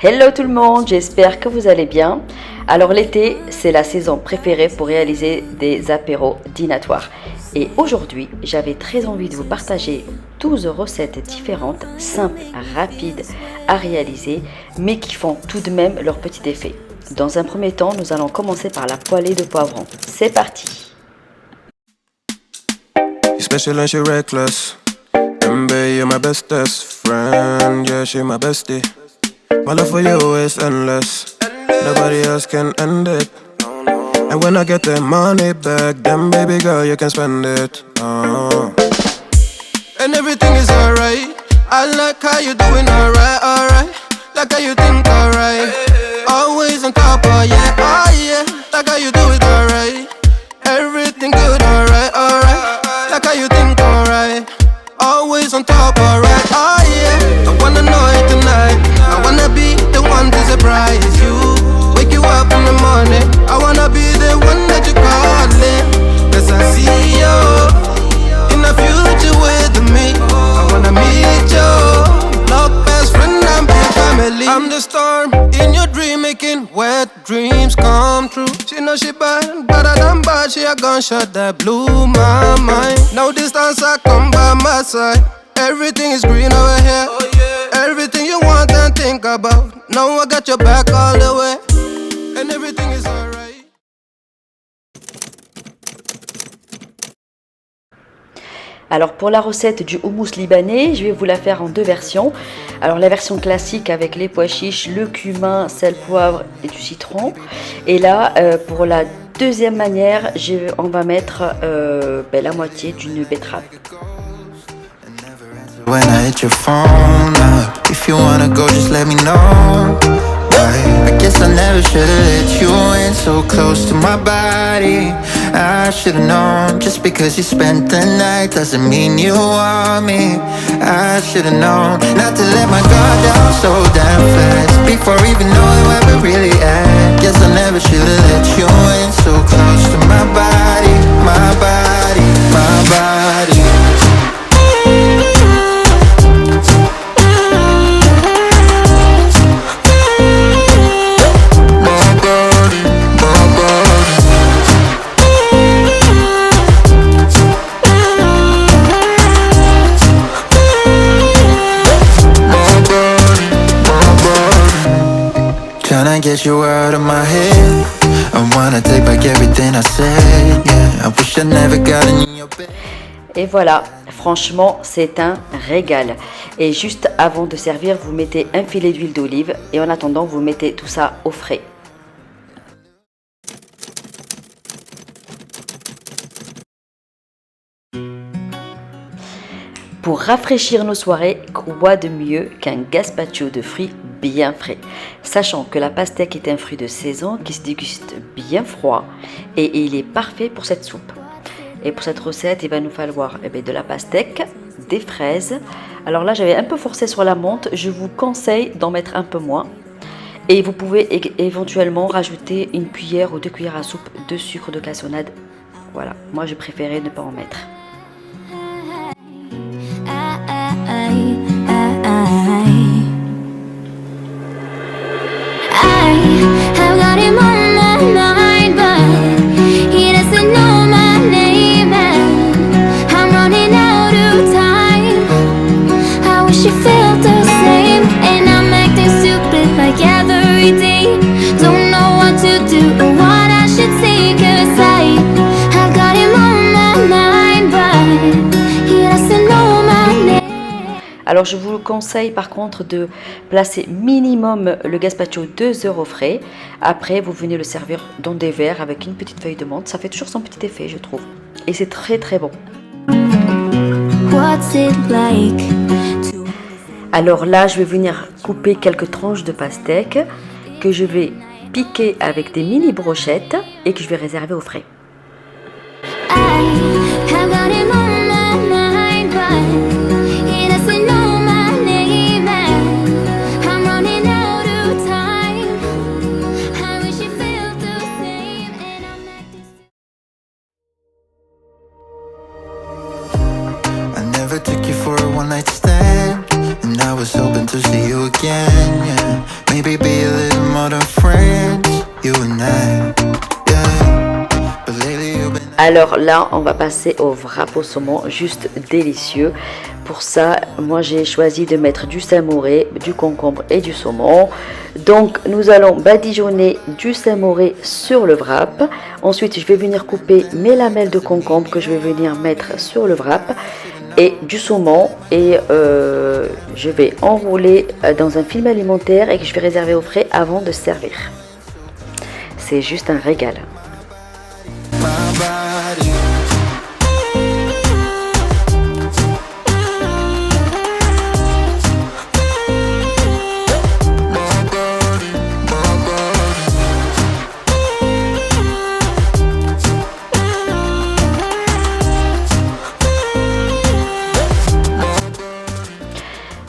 Hello tout le monde, j'espère que vous allez bien. Alors l'été, c'est la saison préférée pour réaliser des apéros dînatoires. Et aujourd'hui, j'avais très envie de vous partager 12 recettes différentes, simples, rapides à réaliser, mais qui font tout de même leur petit effet. Dans un premier temps, nous allons commencer par la poêlée de poivrons. C'est parti! Special and she reckless. MB, you're my bestest friend. Yeah, she my bestie. My love for you is endless. Nobody else can end it. And when I get the money back, then baby girl, you can spend it. And everything is alright. I like how you doing alright, alright. Like how you think alright. Always on top, oh yeah, oh yeah. Like how you do it alright. Everything good, alright, alright. Like how you think alright. Always on top, alright, oh yeah. I wanna know it tonight. I wanna be the one to surprise you. Wake you up in the morning. I wanna be the one that you calling. Cause I see you in the future with me. I wanna meet you. Love best friend and big family. I'm the storm in your dream, making wet dreams come true. She know she bad, better than bad. She a gunshot that blew my mind. No distance, I come by my side. Everything is green over here. Oh, yeah. Everything you want and think about. Now I got your back all the way. And everything is alright. Alors pour la recette du houmous libanais, je vais vous la faire en deux versions. Alors la version classique avec les pois chiches, le cumin, sel, poivre et du citron. Et là pour la deuxième manière, on va mettre la moitié d'une betterave. When I hit your phone up, if you wanna go, just let me know. I guess I never should've let you in so close to my body. I should've known, just because you spent the night doesn't mean you want me. I should've known not to let my guard down so damn fast before even knowing where we're really at. Guess I never should've let you in so close to my body, my body, my body. Tryna get you out of my head. I wanna take back everything I said. Yeah, I wish I never got in your bed. Et voilà, franchement c'est un régal. Et juste avant de servir, vous mettez un filet d'huile d'olive et en attendant vous mettez tout ça au frais. Pour rafraîchir nos soirées, quoi de mieux qu'un gazpacho de fruits bien frais, sachant que la pastèque est un fruit de saison qui se déguste bien froid et il est parfait pour cette soupe. Et pour cette recette, il va nous falloir de la pastèque, des fraises. Alors là, j'avais un peu forcé sur la menthe, je vous conseille d'en mettre un peu moins. Et vous pouvez éventuellement rajouter une cuillère ou 2 cuillères à soupe de sucre de cassonade. Voilà, moi je préférais ne pas en mettre. Alors je vous conseille par contre de placer minimum le gazpacho 2 heures au frais. Après vous venez le servir dans des verres avec une petite feuille de menthe. Ça fait toujours son petit effet je trouve. Et c'est très très bon. Alors là je vais venir couper quelques tranches de pastèque que je vais piquer avec des mini brochettes et que je vais réserver au frais. Took you for a one night stand, and I was hoping to see you again, yeah. maybe be a little more than friends, you and I, yeah. But lately you've been... Alors là, on va passer au wrap au saumon, juste délicieux. Pour ça, moi j'ai choisi de mettre du samouré, du concombre et du saumon. Donc nous allons badigeonner du samouré sur le wrap. Ensuite, je vais venir couper mes lamelles de concombre que je vais venir mettre sur le wrap et du saumon. Et je vais enrouler dans un film alimentaire et que je vais réserver au frais avant de servir. C'est juste un régal. My body.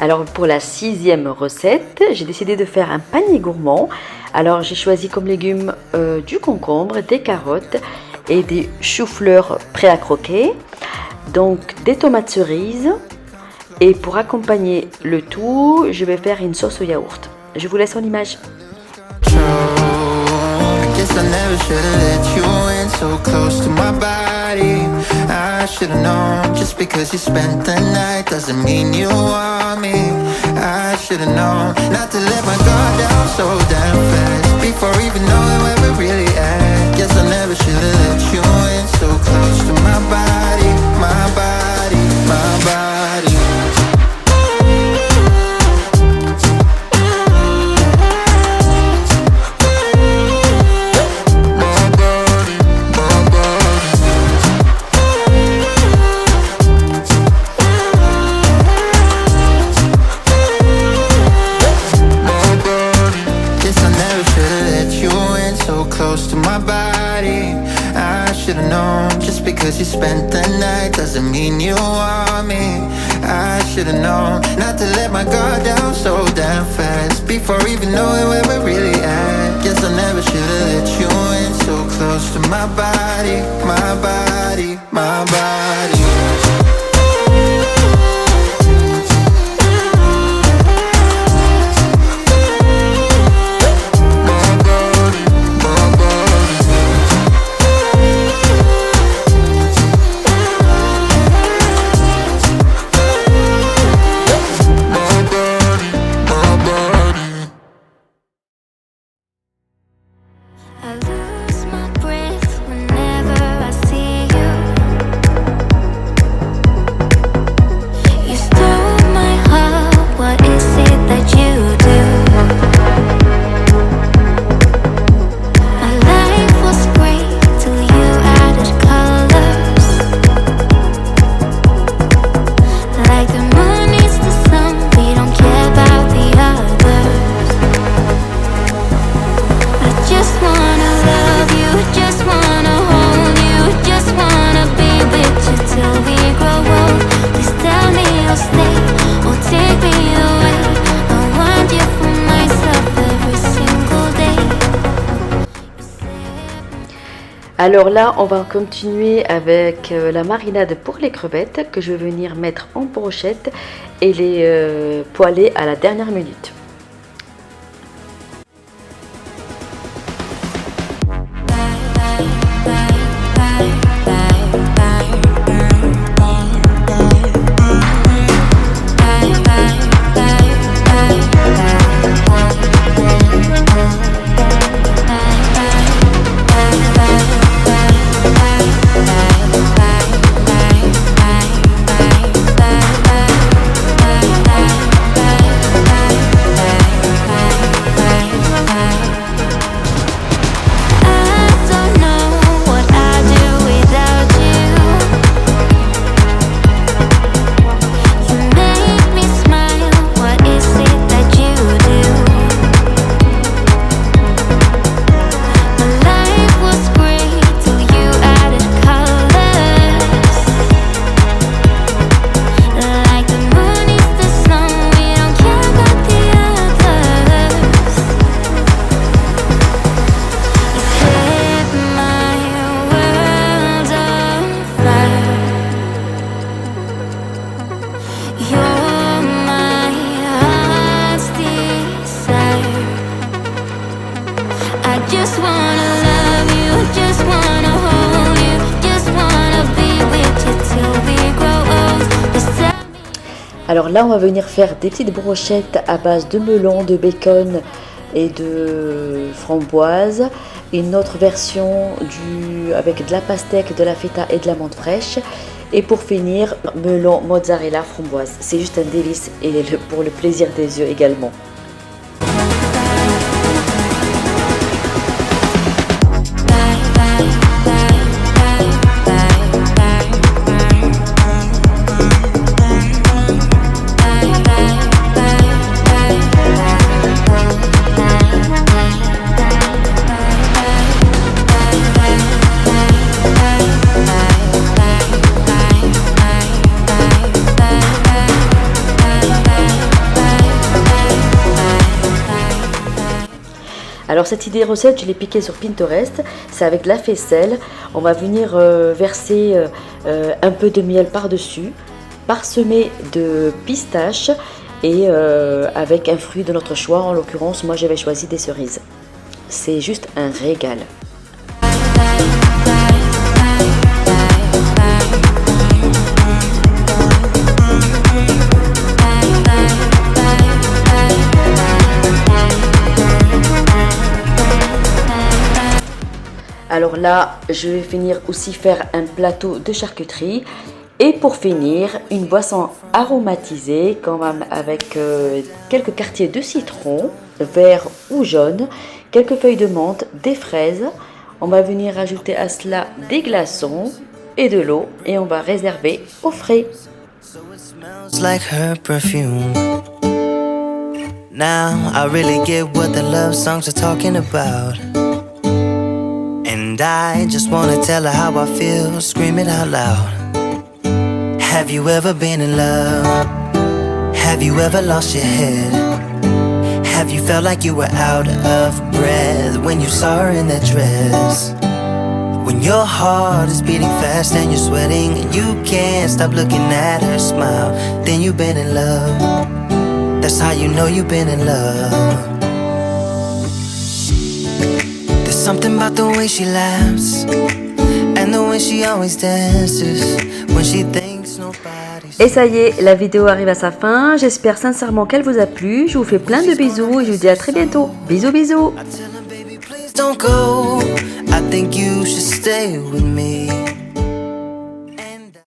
Alors pour la 6e recette, j'ai décidé de faire un panier gourmand. Alors j'ai choisi comme légumes du concombre, des carottes et des choux-fleurs prêts à croquer. Donc des tomates cerises. Et pour accompagner le tout, je vais faire une sauce au yaourt. Je vous laisse en image. I guess I never should've let you in so close to my body. I should've known, just because you spent the night doesn't mean you want me. I should've known not to let my guard down so damn fast before even knowing where we're really at. Guess I never should've let you in so close to my body, my body, my body. Close to my body, I should've known. Just because you spent the night doesn't mean you want me. I should've known not to let my guard down so damn fast before even knowing where we're really at. Guess I never should've let you in so close to my body, my body, my body. Alors là, on va continuer avec la marinade pour les crevettes que je vais venir mettre en brochette et les poêler à la dernière minute. Alors là, on va venir faire des petites brochettes à base de melon, de bacon et de framboise. Une autre version avec de la pastèque, de la feta et de la menthe fraîche. Et pour finir, melon, mozzarella, framboise. C'est juste un délice et pour le plaisir des yeux également. Alors cette idée recette, je l'ai piquée sur Pinterest, c'est avec de la faisselle. On va venir verser un peu de miel par-dessus, parsemé de pistaches et avec un fruit de notre choix. En l'occurrence, moi j'avais choisi des cerises. C'est juste un régal. Alors là, je vais finir aussi faire un plateau de charcuterie. Et pour finir, une boisson aromatisée, quand même avec quelques quartiers de citron, vert ou jaune, quelques feuilles de menthe, des fraises. On va venir ajouter à cela des glaçons et de l'eau et on va réserver au frais. So it smells like her perfume. Now I really get what the love songs are talking about. And I just wanna tell her how I feel, scream it out loud. Have you ever been in love? Have you ever lost your head? Have you felt like you were out of breath when you saw her in that dress? When your heart is beating fast and you're sweating and you can't stop looking at her smile, then you've been in love. That's how you know you've been in love. There's something about the way she laughs and the way she always dances when she thinks nobody's. Et ça y est, la vidéo arrive à sa fin. J'espère sincèrement qu'elle vous a plu. Je vous fais plein de bisous et je vous dis à très bientôt. Bisous, bisous. I tell her, baby, please don't go. I think you should stay with me.